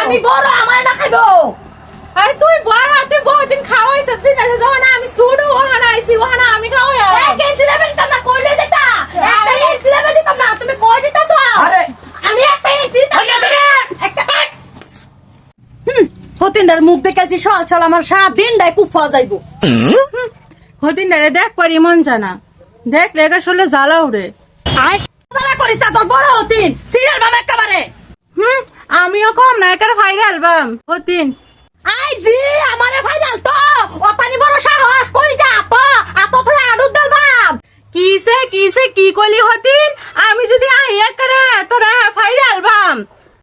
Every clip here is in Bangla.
আমি বড় আমার না খাইবো। আরে তুই বড়, তুই বহুদিন খাওয়াইছ তুই না যখন আমি শুরু ওখানে আইছি ওখানে আমি খাওয়াই এক ইঞ্চি দেবেন তোমরা কইলে দিতা, একটা ইঞ্চি দেবে দিতাম না, তুমি কই দিতাছো? আরে আমি একটা ইঞ্চি দিতাম একটা হতিনদার মুখ দেখাচ্ছি চল চল আমার সারা দিনটাই কুফা যাইবো। হদিন রে দেখ পারি মন জানা দেখ লেগা শুনলে জ্বালা উড়ে। আয় জ্বালা করিস না তোর বড় হতিন সিরিয়াল বাম একেবারে। আমিও কম না একার ভাইরাল বাম হদিন। আই জি আমারে ফাইনাল তো অতানি বড় সাহস কই যা তো আতো তুই আডুদ দাল বাপ। কিসে কিসে কি কলি হদিন আমি যদি আইয়া করে তোরা ভাইরাল বাম।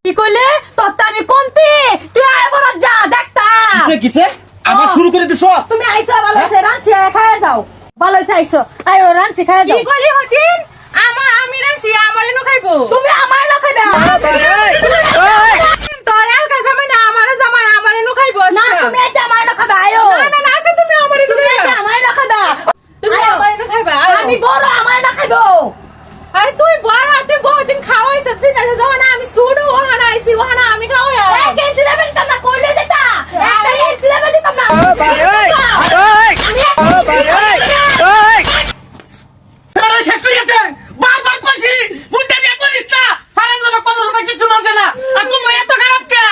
কি কইলে তোর তো আমি কমতি তুই আয় বড় যা দেখতা। কিসে কিসে আবার শুরু করে দিছ? তুমি আইছো ভালো আছে রাঁচি খায়া যাও, ভালো আছে আইছো আয়ো রাঁচি খায়া কি যাও। কলি হদিন আমি রাঁচি আমার এনো খাইবো। তুমি আমার না খাইবে তোর এলকা জামাই না আমারও জামাই আমার এনো খাইবো। না তুমি এটা আমার না খাবে আয়ো। না না না আছে তুমি আমার এনো তুমি এটা খাইবা। আমার না খাবে তুমি আয়ো। আমার এনো খাইবা। আমি বড় আমার না খাইবো। আরে তুই বড়, তুই বহুদিন খাওয়াইছ তুই না যখন আমি শুরু ওখানে আইছি ওখানে আমি খাওয়াই এক ইঞ্চি দেবেন তোমরা কইলে দিতা, একটা ইঞ্চি দেবে দিতাম না। সারা শেষ হয়ে গেছে। বারবার কইছি ফুটে বিয়ে করিস না। হারাম দাদা কথা কথা কিছু মানছে না। আর তোমরা এত খারাপ কে?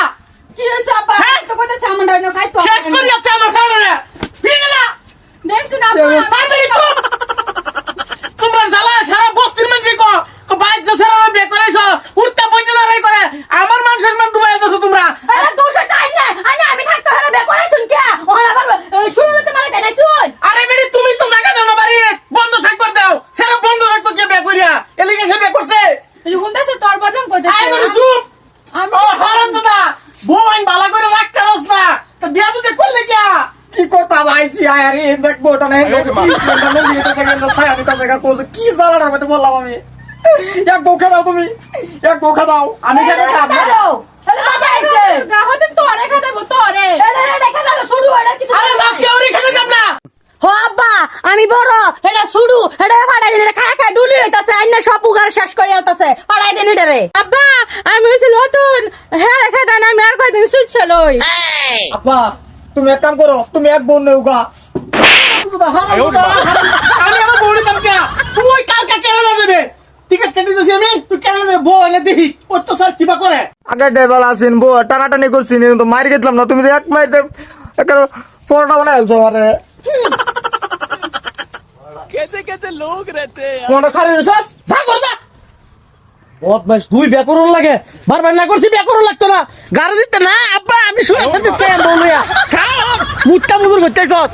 কি হইছে আপা তো কইতেছে আমার ডাইনো খাইতো। শেষ করে যাচ্ছে আমার সামনে। ঠিক না? দেখছ না পারবি চুপ। তোমরা জ্বালা সারা বস্তির মানুষ কো বাইক যে সারা বিয়ে করাইছো উঠতে বইতে লড়াই করে আমার মান সম্মান ডুবাই দিছো তোমরা। আরে দোষটা তাই না আরে আমি থাকতে হলে বে করাইছুন কে ওরা আবার শুরু হতে মারা দেয় নাইছুন। আরে বেটি তুমি তো জায়গা দাও না বাড়ি বন্ধ থাকবার দাও। সারা বন্ধ রাখতো কে বিয়ে করিয়া এলিগে সে বিয়ে করছে। এই হুন্দাছে তোর বদনাম আই কইতেছে। মানে চুপ। আমি ও হারাম দাদা বউ আইন ভালো করে রাখতে পারছ না তো বিয়া দুটো করলে কে? কি করতাম আইসি আরে দেখবো ওটা নাই কি জ্বালাটার মধ্যে বললাম আমি। এক বউ দাও তুমি, এক বউ দাও আমি কেন খাবো? তাহলে বাবা আইছে হদিন তোরে খা দেবো তোরে। এরে দেখা দাও শুরু এটা কিছু আরে সব কেউ রেখে দিলাম না। হো আব্বা আমি বড় এটা শুরু এটা ফাড়াই দিলে খায় খায় ডুলি হইতাছে আইনা সব উগার শেষ করে আলতাছে ফাড়াই দেন এটারে। আব্বা আমি হইছিল নতুন হ্যাঁ রেখে দেন আমি আর কয়দিন সুইচ লই। আব্বা তুমি এক কাম করো তুমি এক বোন নেউগা। আমি আমার বউরে দাম কে? তুই কালকে কেরালা যাবে টিকিট কেটে দিছি আমি তুই কেরালা যাবে বউ এনে দেখি অত্যাচার কিবা করে। আগে ড্রাইভার আসেন বউ টানাটানি করছি তো মার গেছিলাম না তুমি তো এক মাইতে পরোটা বানাই আলছো আমারে कैसे कैसे लोग रहते हैं কোনটা খালি রেসাস যা কর যা। বদমাইশ তুই বিয়া করুন লাগে বারবার না করছি বিয়া করুন লাগতো না গাড়ি জিততে না আব্বা আমি শুয়ে শান্তি বলুয়া খা মুটটা মুজুর করতেছস।